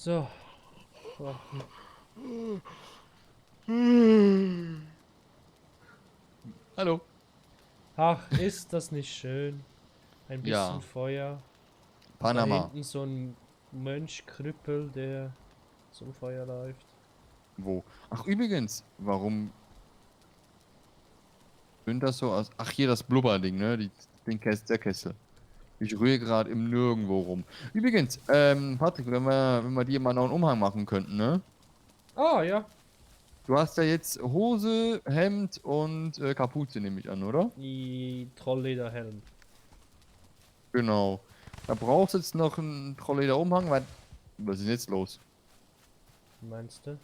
So. Hallo. Ach, ist das nicht schön? Ein bisschen Ja, Feuer. Und da Panama. hinten so ein Mönchkrüppel, der zum Feuer läuft. Wo? Ach, übrigens, warum sind das so aus? Ach, hier das Blubberding, ne? Der Kessel. Ich rühre gerade im Nirgendwo rum. Übrigens, Patrick, wenn wir dir mal noch einen Umhang machen könnten, ne? Ah, ja. Du hast ja jetzt Hose, Hemd und Kapuze, nehme ich an, oder? Die Trolllederhelm. Genau. Da brauchst du jetzt noch einen Trollleder-Umhang, weil. Was ist denn jetzt los? Meinst du?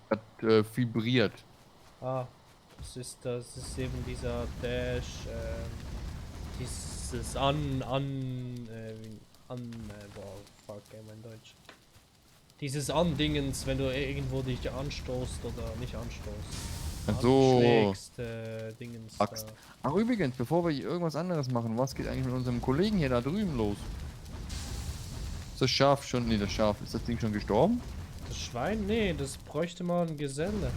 Das vibriert. Ah, das ist eben dieser Dash, dieses boah, fuck, ey, mein Deutsch. Dieses Andingens, wenn du irgendwo dich anstoßt oder nicht anstoßt. Ach so. Anschlägst, Dingens da. Axt. Ach, übrigens, bevor wir hier irgendwas anderes machen, was geht eigentlich mit unserem Kollegen hier da drüben los? Ist das Schaf schon? Nee, das Schaf. Ist das Ding schon gestorben? Das Schwein? Nee, das bräuchte mal ein Geselle.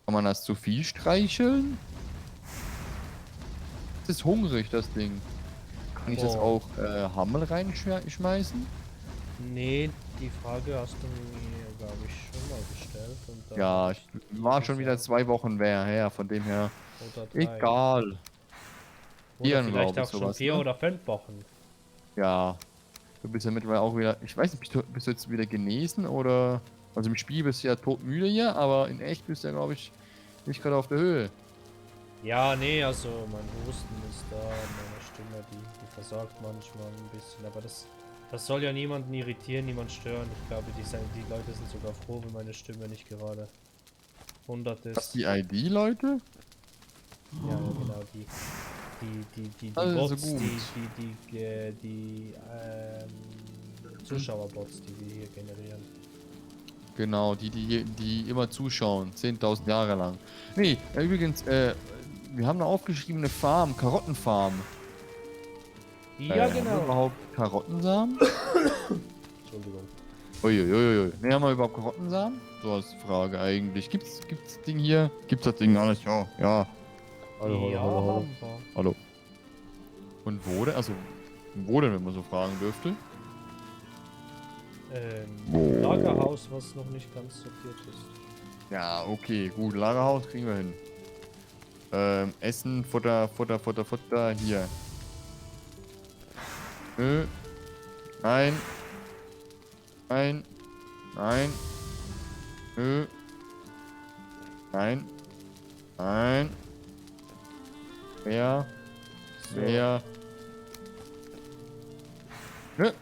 Kann man das zu viel streicheln? Das ist hungrig, das Ding. Kann ich das Boah. auch Hammel reinschmeißen? Nee, die Frage hast du mir, glaube ich, schon mal gestellt und da habe Ja, ich dir war schon wieder gesagt. 2 Wochen her, von dem her. Oder 3. Egal. Oder Hirn, vielleicht glaube ich, auch schon sowas, 4 ne? oder 5 Wochen. Ja. Du bist ja mittlerweile auch wieder. Ich weiß nicht, bist du jetzt wieder genesen oder. Also im Spiel bist du ja todmüde hier, aber in echt bist du ja, glaube ich, nicht gerade auf der Höhe. Ja, nee, also mein Husten ist da, meine Stimme, die versagt manchmal ein bisschen, aber das soll ja niemanden irritieren, niemand stören. Ich glaube, die Leute sind sogar froh, wenn meine Stimme nicht gerade 100 Was, ist. die ID-Leute? Ja, ja, genau, die Also Bots, gut. Zuschauerbots, die wir hier generieren. Genau, die immer zuschauen. 10.000 Jahre lang. Nee, übrigens, wir haben eine aufgeschriebene Farm, Karottenfarm. Ja, Haben wir genau. überhaupt Karottensamen? Entschuldigung. Uiuiuiui. Nee, haben wir überhaupt Karottensamen? So als Frage eigentlich. Gibt's das Ding hier? Gibt's das Ding gar nicht? Ja, ja. Hallo, hallo, Ja, hallo, hallo. haben wir. Hallo. Und wo denn? Also, wo denn, wenn man so fragen dürfte? Im Wo? Lagerhaus, was noch nicht ganz sortiert ist. Ja, okay, gut. Lagerhaus kriegen wir hin. Essen, Futter, hier. Nö. Nein. Nein. Nein. Nö. Nein. Nein. Wer? So, Wer? Nö.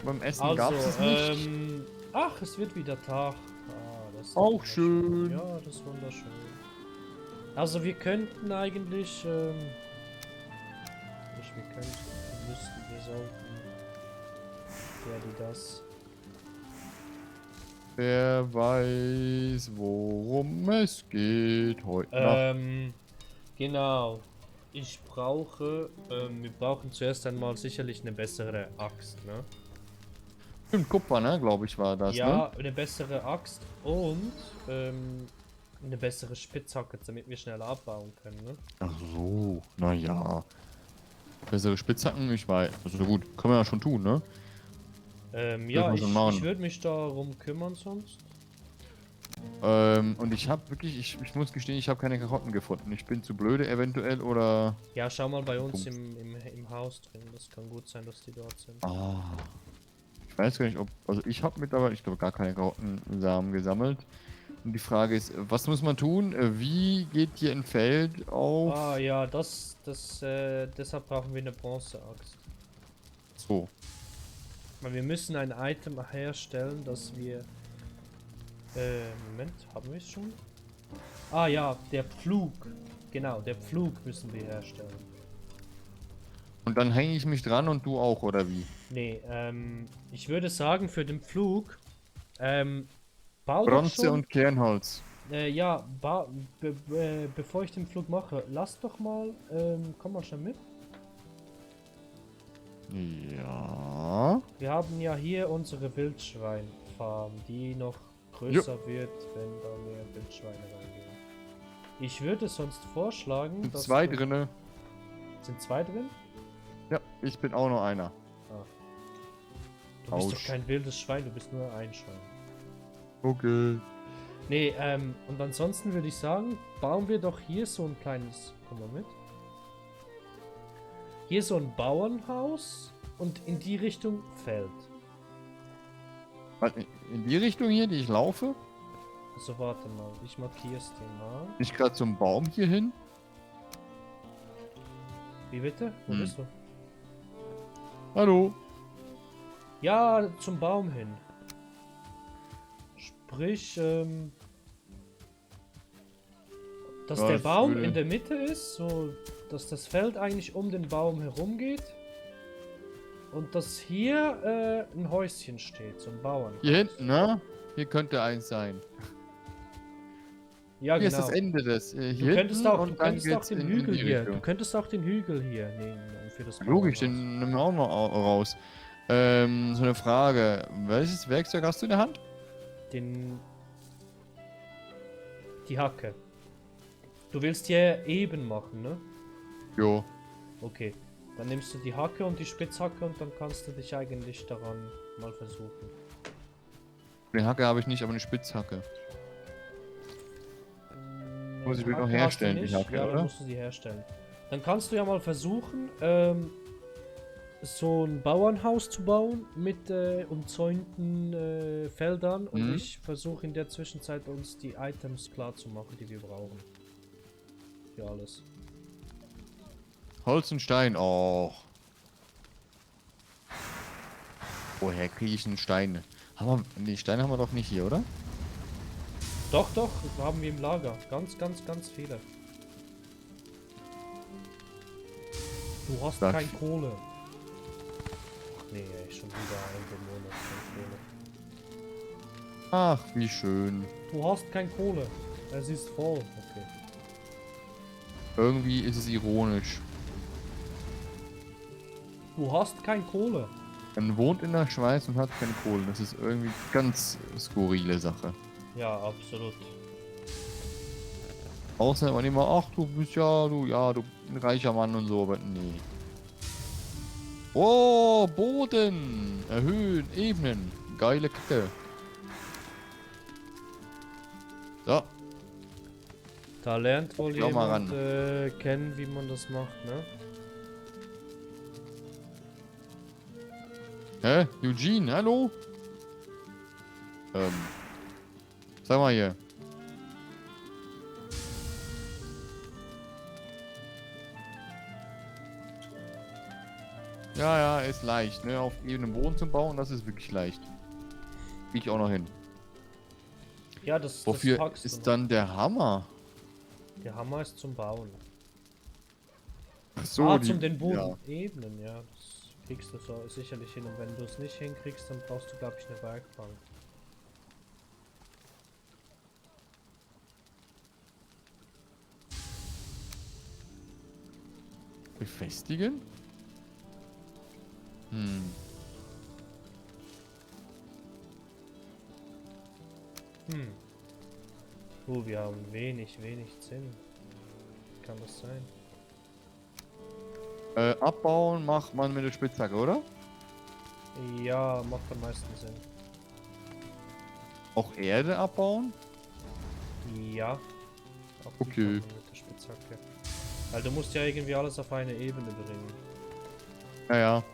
Beim Essen also, gab's es nicht. ach, es wird wieder Tag. Ah, das ist doch Auch wunderschön. schön. Ja, das ist wunderschön. Also, wir könnten eigentlich, nicht wir könnten, wir müssten, wir sollten, der, die das. Wer weiß, worum es geht heute Nacht. Genau. Wir brauchen zuerst einmal sicherlich eine bessere Axt, ne? Stimmt, Kupfer, ne? Glaube ich, war das, ne? Ja, eine bessere Axt und eine bessere Spitzhacke, damit wir schneller abbauen können, ne? Ach so, naja. Bessere Spitzhacken, ich weiß. Also gut, können wir ja schon tun, ne? Dürfen Ja, wir schon ich machen. würde mich darum kümmern sonst. Und ich habe wirklich, ich muss gestehen, ich habe keine Karotten gefunden. Ich bin zu blöde eventuell oder. Ja, schau mal bei uns Punkt. im Haus drin. Das kann gut sein, dass die dort sind. Ah. Ich weiß gar nicht, ob. Also ich habe mittlerweile, ich glaube, gar keine Karottensamen gesammelt. Und die Frage ist, was muss man tun? Wie geht hier ein Feld Ah auf. ja, deshalb brauchen wir eine Bronzeaxt. So. Weil wir müssen ein Item herstellen, das wir. Moment, haben wir es schon? Ah ja, der Pflug. Genau, der Pflug müssen wir herstellen. Und dann hänge ich mich dran und du auch, oder wie? Nee, ich würde sagen, für den Pflug, bau doch Bronze schon. und Kernholz. Ja, bevor ich den Flug mache, lass doch mal, komm mal schon mit. Ja. Wir haben ja hier unsere Wildschweinfarm, die noch größer wird, wenn da mehr Wildschweine reingehen. Ich würde sonst vorschlagen, Sind dass zwei du... drinne. Sind zwei drin? Ja, ich bin auch noch einer. Ah. Du bist doch Autsch. kein wildes Schwein, du bist nur ein Schwein. Okay. Nee, und ansonsten würde ich sagen, bauen wir doch hier so ein kleines... Komm mal mit. Hier so ein Bauernhaus und in die Richtung Feld. Warte, in die Richtung hier, die ich laufe? Also warte mal, ich markiere es dir mal. Nicht gerade zum Baum hier hin? Wie bitte? Wo Hm. bist du? Hallo? Ja, zum Baum hin. Sprich, dass Ja, der ich Baum würde- in der Mitte ist, so dass das Feld eigentlich um den Baum herum geht. Und dass hier ein Häuschen steht, so ein Bauernhaus. Hier hinten, ne? Hier könnte eins sein. Ja, Hier ist genau. das Ende des. Du Hier könntest hinten auch, und du dann könntest auch geht's den in Hügel die hier. Richtung. Du könntest auch den Hügel hier nehmen für das Logisch, Bauernhaus. den nehmen wir auch noch raus. So eine Frage. Welches Werkzeug hast du in der Hand? Die Hacke. Du willst hier eben machen, ne? Jo. Okay. Dann nimmst du die Hacke und die Spitzhacke und dann kannst du dich eigentlich daran mal versuchen. Eine Hacke habe ich nicht, aber eine Spitzhacke. Muss ich Die noch Hacke herstellen, hast du die nicht. Hacke, Ja, oder? dann musst du sie herstellen. Dann kannst du ja mal versuchen, so ein Bauernhaus zu bauen mit umzäunten Feldern und Mhm. ich versuche in der Zwischenzeit uns die Items klar zu machen, die wir brauchen. Für alles. Holz und Stein. Oh. Woher kriege ich einen Stein? Die Steine haben wir doch nicht hier, oder? Doch, doch, haben wir im Lager. Ganz, ganz, ganz viele. Du hast Sag- kein Kohle. Ach nee, ey, schon wieder ein Monat kein Kohle. Ach, wie schön. Du hast kein Kohle. Es ist voll. Okay. Irgendwie ist es ironisch. Du hast kein Kohle. Man wohnt in der Schweiz und hat keine Kohle. Das ist irgendwie ganz skurrile Sache. Ja, absolut. Außer man immer, ach, du bist du ein reicher Mann und so, aber nee. Oh, Boden! Erhöhen, ebnen. Geile Kacke. So, Da lernt wohl Schau mal jemand kennen, wie man das macht, ne? hä? Eugene, hallo? Sag mal hier. Ja, ja, ist leicht, ne? Auf ebenem Boden zu bauen, das ist wirklich leicht. Krieg ich auch noch hin. Ja, das Wofür packst du ist noch. dann der Hammer? Der Hammer ist zum Bauen. Ach so, Ah, die, zum den Boden ja. ebnen, ja. Das kriegst du so sicherlich hin. Und wenn du es nicht hinkriegst, dann brauchst du, glaube ich, eine Werkbank. Befestigen? Hm. Wir haben wenig Zinn. Kann das sein? Abbauen macht man mit der Spitzhacke, oder? Ja, macht am meisten Sinn. Auch Erde abbauen? Ja. Auch die Okay. kann man mit der Spitzhacke. Weil du musst ja irgendwie alles auf eine Ebene bringen. Ja, ja.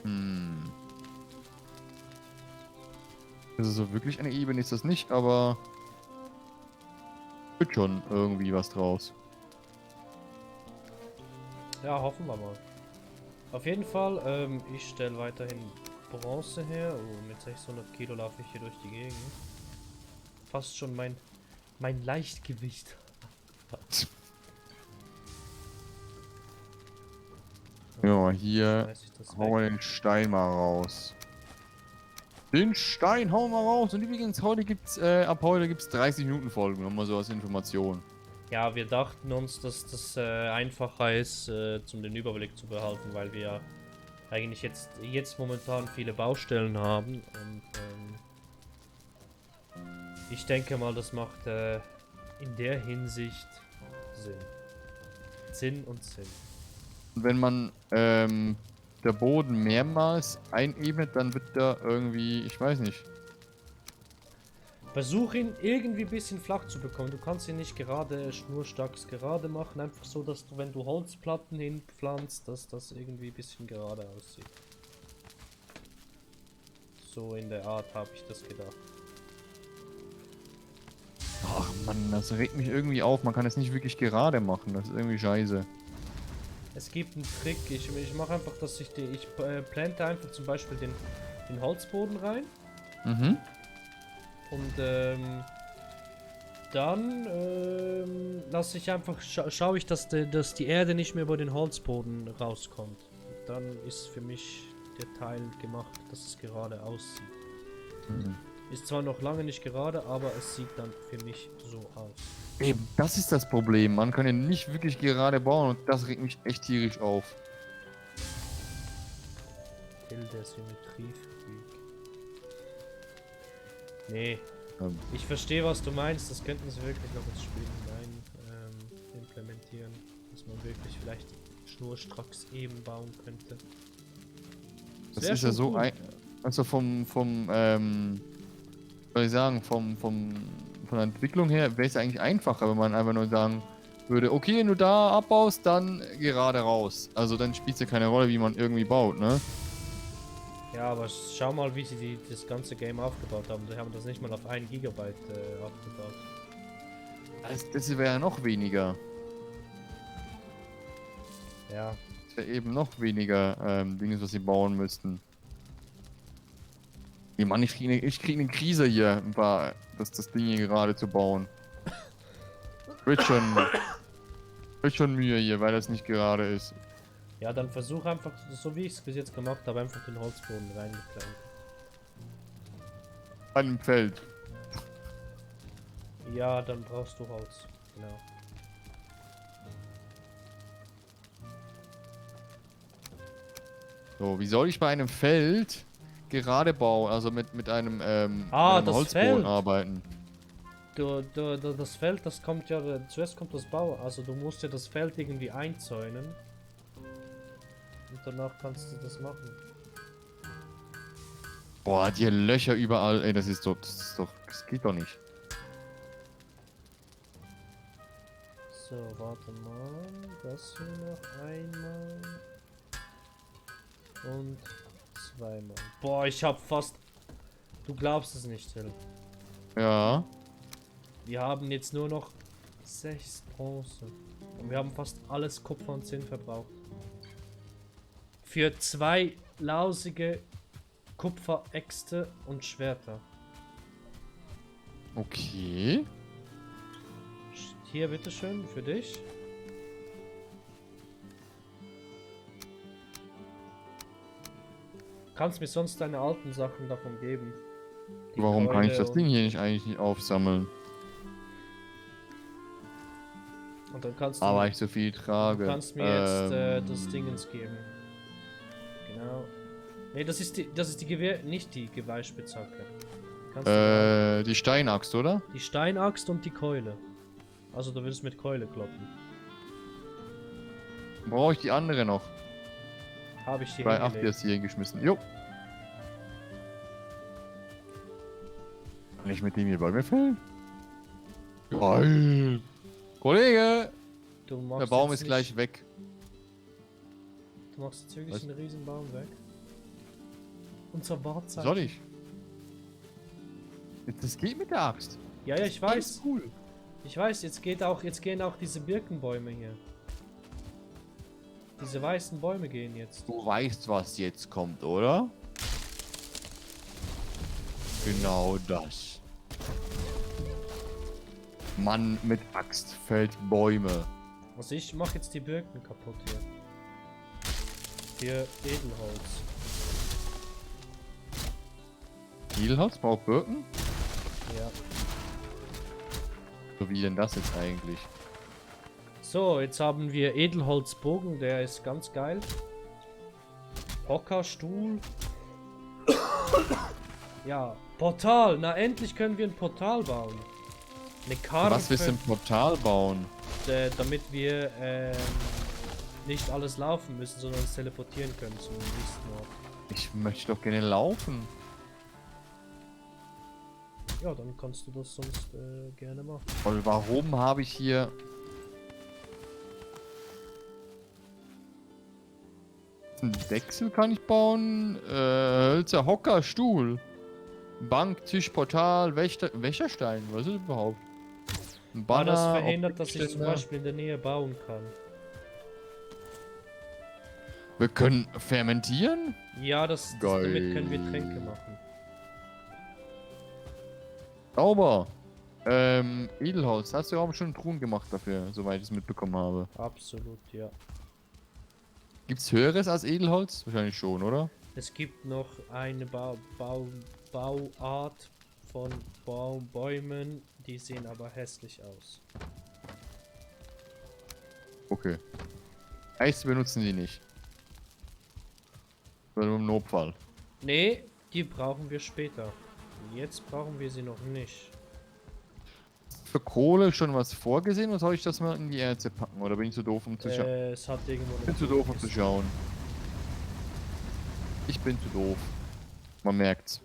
Hm. Also so wirklich eine Ebene ist das nicht, aber wird schon irgendwie was draus. Ja, hoffen wir mal. Auf jeden Fall, ich stelle weiterhin Bronze her. Oh, mit 600 Kilo laufe ich hier durch die Gegend. Fast schon mein Leichtgewicht. Ja, hier Schmeiß ich das hauen wir weg. den Stein mal raus. Den Stein hauen wir raus. Und übrigens, ab heute gibt's 30 Minuten Folgen, nochmal so als Information. Ja, wir dachten uns, dass das einfacher ist, zum den Überblick zu behalten, weil wir eigentlich jetzt momentan viele Baustellen haben. Und ich denke mal, das macht in der Hinsicht Sinn. Sinn. Und wenn man der Boden mehrmals einebnet, dann wird da irgendwie, ich weiß nicht. Versuch ihn irgendwie ein bisschen flach zu bekommen. Du kannst ihn nicht gerade schnurstracks gerade machen. Einfach so, dass du, wenn du Holzplatten hinpflanzt, dass das irgendwie ein bisschen gerade aussieht. So in der Art habe ich das gedacht. Ach Mann, das regt mich irgendwie auf. Man kann es nicht wirklich gerade machen. Das ist irgendwie scheiße. Es gibt einen Trick. Ich mache einfach, dass ich plante einfach zum Beispiel den Holzboden rein. Mhm. Und dann lasse ich einfach, schaue ich, dass die Erde nicht mehr über den Holzboden rauskommt. Und dann ist für mich der Teil gemacht, dass es gerade aussieht. Mhm. Ist zwar noch lange nicht gerade, aber es sieht dann für mich so aus. Eben, das ist das Problem. Man kann ja nicht wirklich gerade bauen und das regt mich echt tierisch auf. Kill der Symmetriefreak. Nee. Ich verstehe, was du meinst. Das könnten sie wirklich noch ins Spiel hinein implementieren. Dass man wirklich vielleicht schnurstracks eben bauen könnte. Das ist ja so also soll ich sagen, von der Entwicklung her wäre es eigentlich einfacher, wenn man einfach nur sagen würde, okay, wenn du da abbaust, dann gerade raus. Also dann spielt es ja keine Rolle, wie man irgendwie baut, ne? Ja, aber schau mal, wie sie das ganze Game aufgebaut haben. Die haben das nicht mal auf 1 Gigabyte aufgebaut. Das wäre ja noch weniger. Ja. Das wäre eben noch weniger Dinge, was sie bauen müssten. Nee, Mann, ich krieg eine Krise hier, das Ding hier gerade zu bauen. Wird schon Mühe hier, weil das nicht gerade ist. Ja, dann versuch einfach, so wie ich es bis jetzt gemacht habe, einfach den Holzboden reingeklemmt. An dem Feld. Ja, dann brauchst du Holz. Genau. So, wie soll ich bei einem Feld gerade bauen, also mit einem, mit einem das Holzboden Feld. arbeiten? Das Feld, das kommt ja, zuerst kommt das Bau, also du musst ja das Feld irgendwie einzäunen. Und danach kannst du das machen. Boah, die Löcher überall, ey, das geht doch nicht. So, warte mal, das hier noch einmal. Und zweimal. Boah, ich hab fast... Du glaubst es nicht, Till. Ja. Wir haben jetzt nur noch 6 Bronze. Und wir haben fast alles Kupfer und Zinn verbraucht. Für 2 lausige Kupferäxte und Schwerter. Okay. Hier, bitteschön, für dich. Kannst mir sonst deine alten Sachen davon geben. Die Warum kann ich Keule das Ding hier eigentlich nicht aufsammeln? Und dann kannst du... Aber ich so viel trage. Du kannst mir jetzt das Dingens geben. Genau. Ne, das ist die Gewehr, nicht die Geweihspitzhacke. Kannst du die Steinaxt, oder? die Steinaxt und die Keule. Also du willst mit Keule kloppen. Brauche ich die andere noch? Habe ich die Bei 8 hingelegt. ist hier geschmissen. Jo. Kann ich mit dem hier Bäume fällen? Geil. Kollege! Du machst Der Baum jetzt ist gleich weg. Du machst jetzt wirklich Was? einen riesen Baum weg. Unser Wahrzeichen. Soll ich? Das geht mit der Axt. Ja, ich weiß. Cool. Ich weiß, jetzt gehen auch diese Birkenbäume hier. Diese weißen Bäume gehen jetzt. Du weißt, was jetzt kommt, oder? Genau das. Mann mit Axt fällt Bäume. Also ich mache jetzt die Birken kaputt hier. Für Edelholz. Edelholz braucht Birken? Ja. So wie denn das jetzt eigentlich? So, jetzt haben wir Edelholzbogen, der ist ganz geil. Hockerstuhl. Ja, Portal. Na, endlich können wir ein Portal bauen. Eine Karre. Was willst du im Portal bauen? Damit wir nicht alles laufen müssen, sondern uns teleportieren können zum nächsten Ort. Ich möchte doch gerne laufen. Ja, dann kannst du das sonst gerne machen. Und warum habe ich hier... Ein Wechsel kann ich bauen. Hölzer, Hocker, Stuhl. Bank, Tisch, Portal, Wächerstein. Was ist das überhaupt? Ein Banner, Das verhindert, dass ich zum Optikständer. Beispiel in der Nähe bauen kann. Wir können fermentieren? Ja, damit können wir Tränke machen. Sauber. Edelholz. Hast du auch schon Truhen gemacht dafür, soweit ich es mitbekommen habe. Absolut, ja. Gibt's höheres als Edelholz? Wahrscheinlich schon, oder? Es gibt noch eine Bauart von Bäumen, die sehen aber hässlich aus. Okay. Eis benutzen die nicht. Nur im Notfall. Nee, die brauchen wir später. Jetzt brauchen wir sie noch nicht. Für Kohle schon was vorgesehen oder soll ich das mal in die Erze packen? Oder bin ich zu doof, um zu schauen? Es hat irgendwo Ich bin zu doof, um zu schauen. Ich bin zu doof. Man merkt's.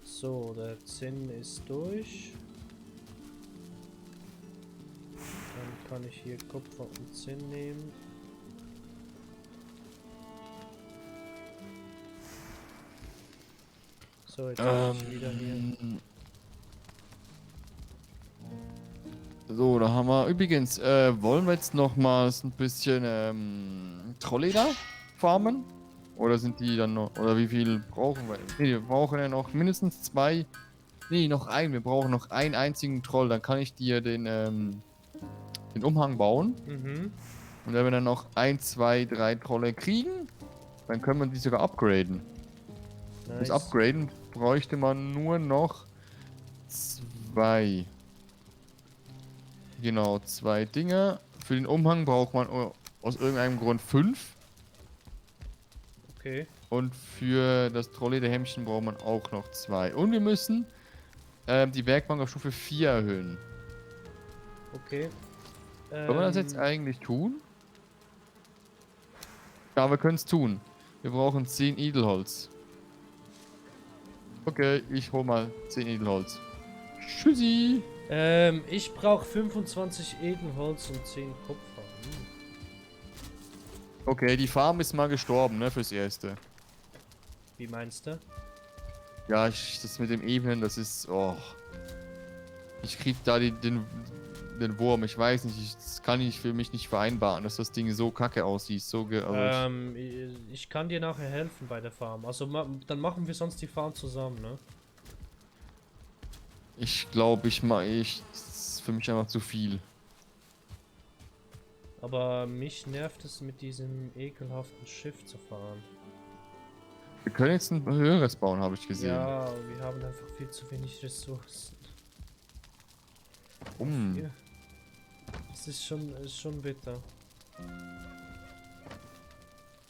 So, der Zinn ist durch. Dann kann ich hier Kupfer und Zinn nehmen. So, jetzt habe ich wieder hier. So, da haben wir. Übrigens, wollen wir jetzt nochmals ein bisschen Trollleder farmen? Oder sind die dann noch. Oder wie viel brauchen wir? Nee, wir brauchen ja noch mindestens 2. Nee, noch einen. Wir brauchen noch einen einzigen Troll. Dann kann ich dir den Umhang bauen. Mhm. Und wenn wir dann noch 1, 2, 3 Trolle kriegen, dann können wir die sogar upgraden. Das Nice. Upgraden bräuchte man nur noch 2. Genau, 2 Dinge. Für den Umhang braucht man aus irgendeinem Grund 5. Okay. Und für das Trolllederhemdchen braucht man auch noch 2. Und wir müssen die Werkbank auf Stufe 4 erhöhen. Okay. Wollen wir das jetzt eigentlich tun? Ja, wir können es tun. Wir brauchen 10 Edelholz. Okay, ich hol mal 10 Edelholz. Tschüssi! Ich brauche 25 Edenholz und 10 Kupfer. Okay, die Farm ist mal gestorben, ne, fürs Erste. Wie meinst du? Ja, das mit dem Ebenen, das ist, oh. Ich krieg da den Wurm, ich weiß nicht, das kann ich für mich nicht vereinbaren, dass das Ding so kacke aussieht, Ich kann dir nachher helfen bei der Farm. Also dann machen wir sonst die Farm zusammen, ne? Ich glaube, das ist für mich einfach zu viel. Aber mich nervt es, mit diesem ekelhaften Schiff zu fahren. Wir können jetzt ein höheres bauen, habe ich gesehen. Ja, wir haben einfach viel zu wenig Ressourcen. Hier. Das ist schon bitter.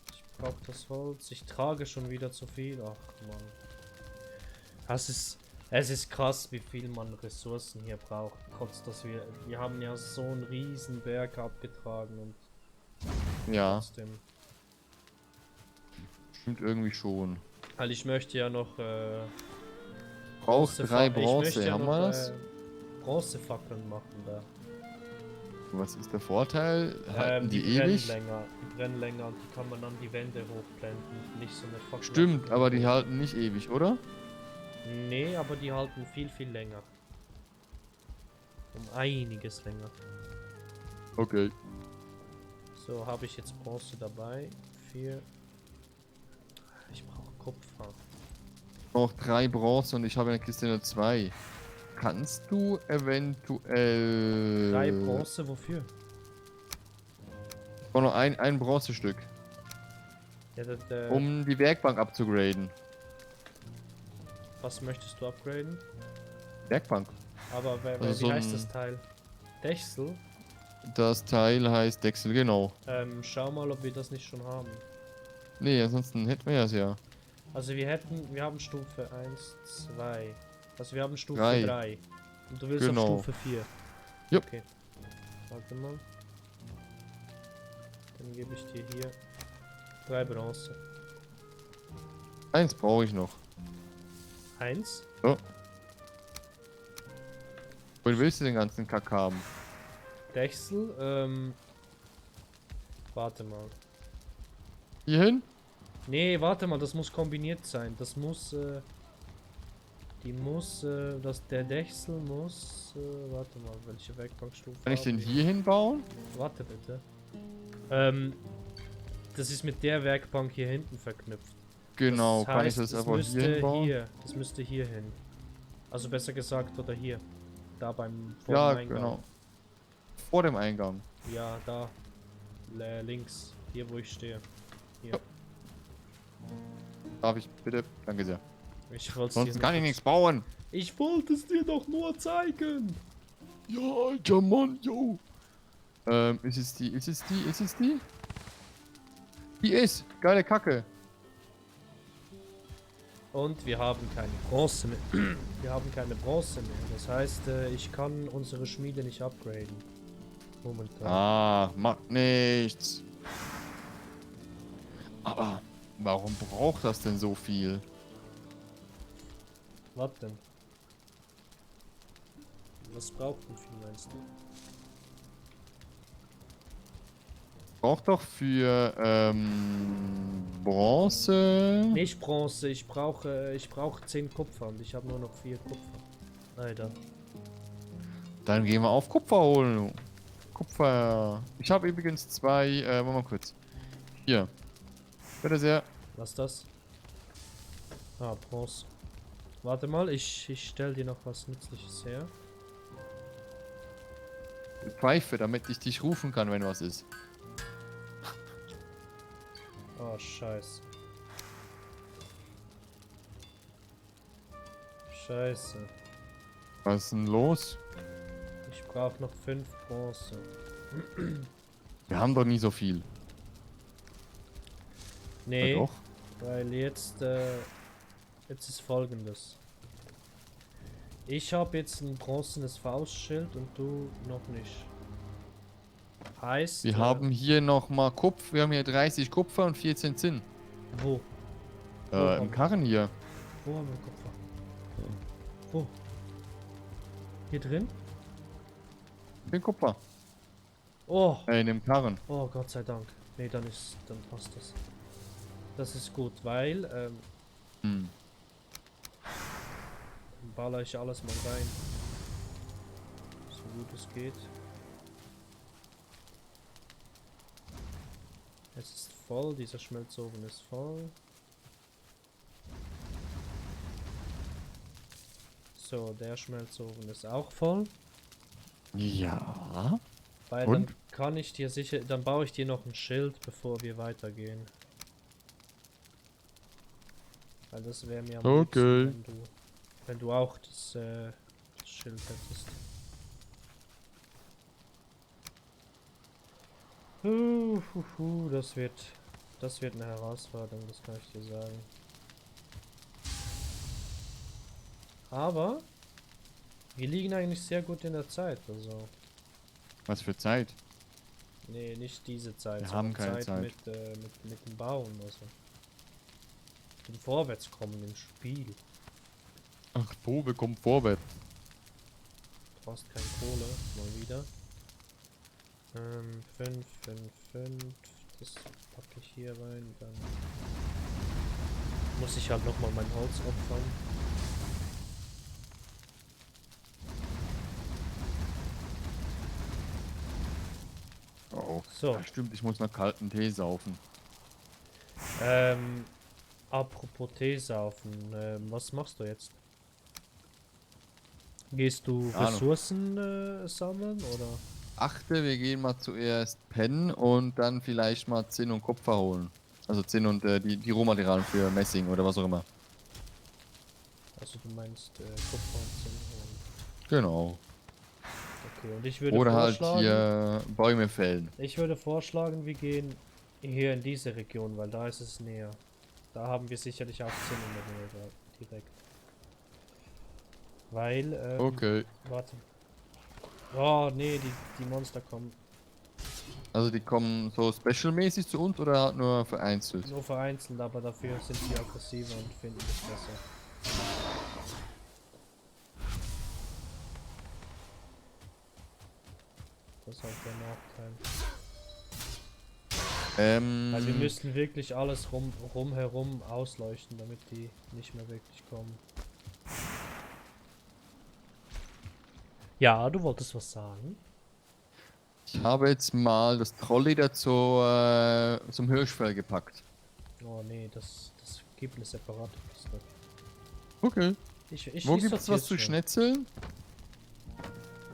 Ich brauche das Holz. Ich trage schon wieder zu viel. Ach man. Es ist krass, wie viel man Ressourcen hier braucht. Trotz dass wir haben ja so einen riesen Berg abgetragen und Ja, trotzdem. stimmt irgendwie schon. Weil ich möchte ja noch Braucht 3 Ich möchte Bronze, ja haben noch, wir das? Bronzefackeln machen da. Was ist der Vorteil? Halten die ewig? Die brennen länger und die kann man an die Wände hochblenden. Nicht so eine Fackel. Stimmt, aber die halten nicht ewig, oder? Nee, aber die halten viel, viel länger. Um einiges länger. Okay. So, habe ich jetzt Bronze dabei. 4. Ich brauche Kupfer. Ich brauche 3 Bronze und ich habe in der Kiste nur 2. Kannst du eventuell... 3 Bronze, wofür? Ich brauche noch ein Bronzestück. Ja, um die Werkbank abzugraden. was möchtest du upgraden? Werkbank. Aber Also wie so heißt ein- das Teil? Dechsel? Das Teil heißt Dechsel, genau. Schau mal, ob wir das nicht schon haben. Nee, ansonsten hätten wir das ja. Also wir haben Stufe 1, 2. Also wir haben Stufe Drei. 3. Und du willst Genau. auf Stufe 4. Jupp. Okay. Warte mal. Dann gebe ich dir hier 3 Bronze. Eins brauche ich noch. 1. So. Wo willst du den ganzen Kack haben? Dechsel, warte mal. Hierhin? Nee, warte mal, das muss kombiniert sein. Das muss, der Dechsel muss, warte mal, welche Werkbankstufe Kann ich den haben wir? hier hinbauen? Warte bitte. Das ist mit der Werkbank hier hinten verknüpft. Genau, Das kann ich heißt, das es einfach müsste hier hinbauen? das müsste hier hin. Also besser gesagt, oder hier. Da vor Ja, dem Eingang. genau. Vor dem Eingang. Ja, da. Links. Hier, wo ich stehe. Hier. Darf ich bitte? Danke sehr. Ich wollte Sonst kann ich nichts bauen. Ich wollte es dir doch nur zeigen. Ja, alter Mann, yo. Ist es die? Ist es die? Ist es die? Die ist. Geile Kacke. Und wir haben keine Bronze mehr. Wir haben keine Bronze mehr. Das heißt, ich kann unsere Schmiede nicht upgraden. Momentan. Ah, macht nichts. Aber warum braucht das denn so viel? Was denn? Was braucht denn viel, meinst du? Braucht doch für Bronze. Nicht Bronze, ich brauche 10 Kupfer und ich habe nur noch 4 Kupfer. Leider. Dann gehen wir auf Kupfer holen. Kupfer. Ich habe übrigens 2, warte mal kurz. Hier. Bitte sehr. Was ist das? Ah, Bronze. Warte mal, ich stell dir noch was Nützliches her. Die Pfeife, damit ich dich rufen kann, wenn was ist. Oh, scheiße. Scheiße. Was ist denn los? Ich brauche noch 5 Bronze. Wir haben doch nie so viel. Nee, Ja, doch. weil jetzt ist folgendes. Ich habe jetzt ein bronzenes Faustschild und du noch nicht. Heißt, Wir haben hier nochmal Kupfer. Wir haben hier 30 Kupfer und 14 Zinn. wo? Im Karren hier. Wo haben wir Kupfer? Wo? Hier drin? Den Kupfer. Oh, In dem Karren. oh Gott sei Dank. Nee, dann passt das. Das ist gut, weil Hm. dann baller ich alles mal rein. So gut es geht. Es ist voll, dieser Schmelzofen ist voll. So, der Schmelzofen ist auch voll. Ja. Weil Und? dann kann ich dir sicher, dann baue ich dir noch ein Schild, bevor wir weitergehen. Weil das wäre mir am Okay. liebsten, wenn du auch das Schild hättest. Das wird eine Herausforderung, das kann ich dir sagen. Aber wir liegen eigentlich sehr gut in der Zeit, also. Was für Zeit? Nee, nicht diese Zeit, Wir sondern haben keine Zeit. Mit dem Bauen, also. Mit dem Vorwärtskommen im Spiel. Ach, Tobe kommt vorwärts. Du brauchst keine Kohle, mal wieder. 5, 5, 5. Das packe ich hier rein, dann muss ich halt nochmal mein Holz opfern. Oh, So. ja, stimmt, ich muss noch kalten Tee saufen. Apropos Tee saufen, was machst du jetzt? Gehst du Ahnung. Ressourcen sammeln oder? Achte, wir gehen mal zuerst pennen und dann vielleicht mal Zinn und Kupfer holen. Also Zinn und die Rohmaterialien für Messing oder was auch immer. Also du meinst Kupfer und Zinn. Genau. Okay, und ich würde Oder halt vorschlagen, hier Bäume fällen. wir gehen hier in diese Region, weil da ist es näher. Da haben wir sicherlich auch Zinn in der Nähe direkt. Weil, Okay. warte. Oh, nee, die Monster kommen Also die kommen so specialmäßig zu uns oder halt nur vereinzelt? nur vereinzelt, aber dafür sind sie aggressiver und finden es besser. Das ist halt der Nachteil. Weil wir müssen wirklich alles rumherum ausleuchten, damit die nicht mehr wirklich kommen. Ja, du wolltest was sagen? Ich habe jetzt mal das Trollleder zum Hirschfell gepackt. Oh nee, das gibt eine separate Kiste. Okay. Wo Ich gibt's was sortier's zu schon. schnetzeln?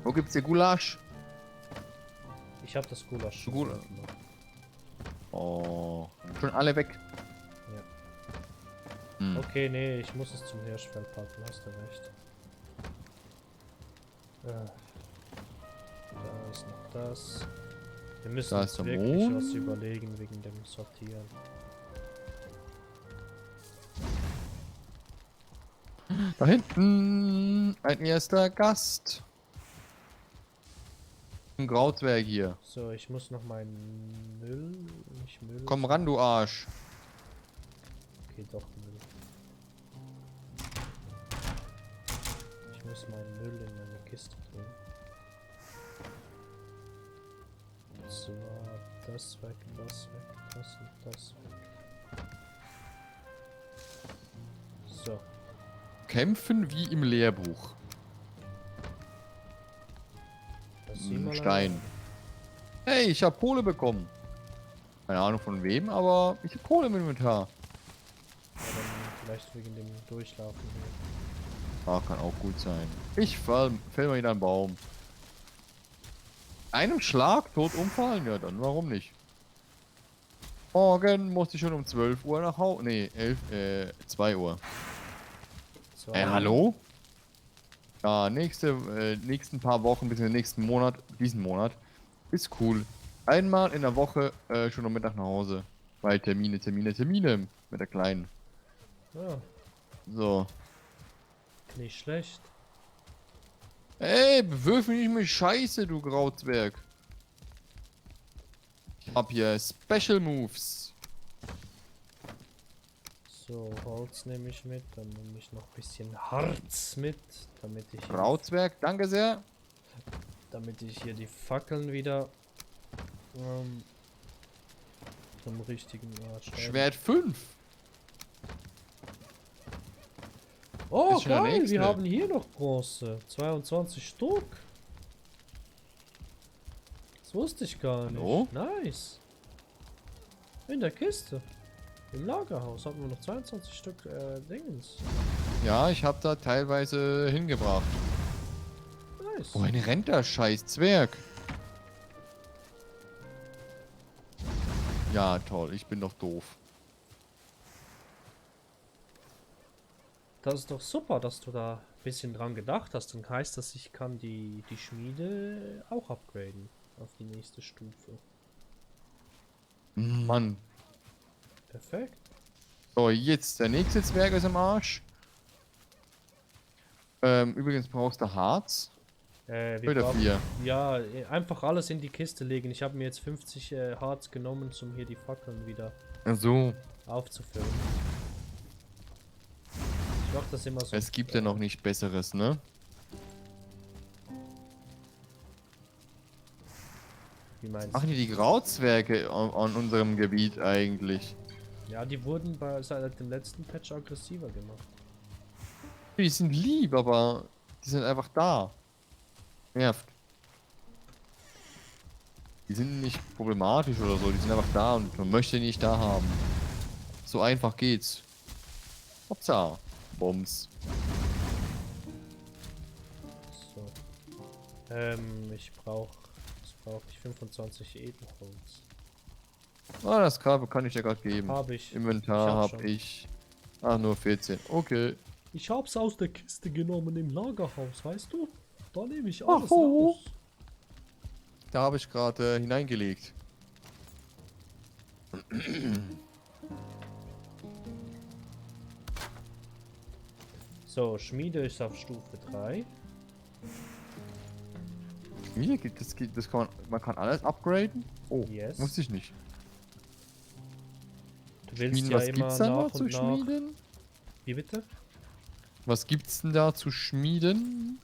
Wo gibt's hier Gulasch? Ich habe das Gulasch schon Gulasch. gemacht. Oh. Schon alle weg. Ja. Hm. Okay, nee, ich muss es zum Hirschfell packen, hast du recht. Da ist noch das. Wir müssen Da uns ist der wirklich Mond. was überlegen wegen dem Sortieren. Da hinten ein erster Gast. Ein Grauzwerg hier. So, ich muss noch meinen Müll. Nicht Müll. Komm ran, du Arsch. Okay, doch Müll. Ich muss meinen Müll in meine Kiste tun. So, das weg, das weg, das und das weg. So. Kämpfen wie im Lehrbuch. Das sieh mal Stein. Hey, ich habe Kohle bekommen. Keine Ahnung von wem, aber ich habe Kohle im Inventar. Ja, dann vielleicht wegen dem Durchlaufen hier. Ah, kann auch gut sein. Ich fäll mal wieder einen Baum. Einem Schlag tot umfallen? Ja, dann warum nicht? Morgen musste ich schon um 12 Uhr nach Hause. Nee, 2 Uhr. So, Hallo? Ja, nächsten paar Wochen, bis in den nächsten Monat, diesen Monat, ist cool. Einmal in der Woche schon um Mittag nach Hause. Weil Termine mit der Kleinen. Ja, So. nicht schlecht. Ey, bewürfel nicht mit Scheiße, du Grauzwerg. Ich hab hier Special Moves. So, Holz nehme ich mit, dann nehme ich noch ein bisschen Harz mit, damit ich Grauzwerg, danke sehr. hier die Fackeln wieder zum richtigen Ort stellen. Schwert 5. Oh, Ist schon der geil, nächste. wir haben hier noch Bronze. 22 Stück. Das wusste ich gar nicht. Hallo? Nice. In der Kiste. Im Lagerhaus hatten wir noch 22 Stück Dingens. Ja, ich hab da teilweise hingebracht. Nice. Wohin rennt der scheiß Zwerg? Ja, toll, ich bin doch doof. Das ist doch super, dass du da ein bisschen dran gedacht hast. Dann heißt das, ich kann die Schmiede auch upgraden auf die nächste Stufe. Mann. Perfekt. So, jetzt der nächste Zwerg ist im Arsch. Übrigens brauchst du Harz. Wir Oder brauchen, 4. ja, einfach alles in die Kiste legen. Ich habe mir jetzt 50 Harz genommen, um hier die Fackeln wieder So, aufzufüllen. Ich mache das immer so. es gibt ja noch nicht Besseres, ne? Wie meinst Machen du? die Grauzwerge an unserem Gebiet eigentlich? Ja, die wurden seit dem letzten Patch aggressiver gemacht. Die sind lieb, aber die sind einfach da. Nervt. Die sind nicht problematisch oder so, die sind einfach da und man möchte die nicht da haben. So einfach geht's. Hoppsa. Bums. So. Was brauche ich? 25 Edelholz. Ah, das Kabel kann ich dir gerade geben. Habe ich. Inventar Ich hab habe schon. ich. Ah, nur 14. Okay. Ich hab's aus der Kiste genommen im Lagerhaus, weißt du? Da nehme ich Ach alles so. raus. Da habe ich gerade hineingelegt. So, Schmiede ist auf Stufe 3. Hier gibt es, das kann man kann alles upgraden. Oh, Yes. wusste ich nicht. Du willst Schmieden, ja was immer gibt's da noch nach zu und nach. schmieden? Wie bitte? Was gibt's denn da zu schmieden?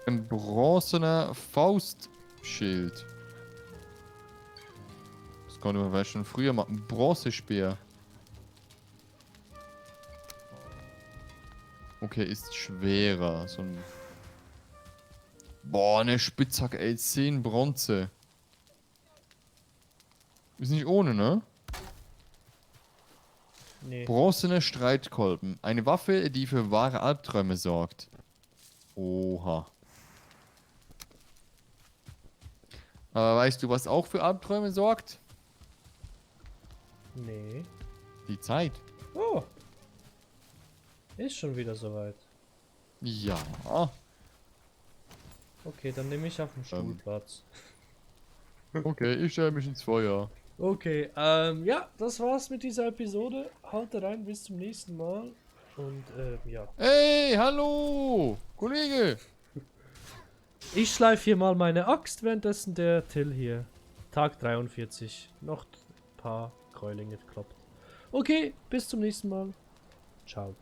Ein bronzener Faustschild. Das konnte man vielleicht schon früher machen. Ein Bronzespeer. Okay, ist schwerer. So ein. Boah, eine Spitzhacke, ey, 10 Bronze. Ist nicht ohne, ne? Nee. Bronzene Streitkolben. Eine Waffe, die für wahre Albträume sorgt. Oha. Aber weißt du, was auch für Albträume sorgt? Nee. Die Zeit. Oh. Ist schon wieder soweit. Ja. Okay, dann nehme ich auf dem Stuhl Platz. Okay, ich stelle mich ins Feuer. Okay, ja, das war's mit dieser Episode. Haut rein, bis zum nächsten Mal. Und, ja. Hey, hallo! Kollege! Ich schleife hier mal meine Axt, währenddessen der Till hier. Tag 43. Noch ein paar Gräulinge kloppt. Okay, bis zum nächsten Mal. Ciao.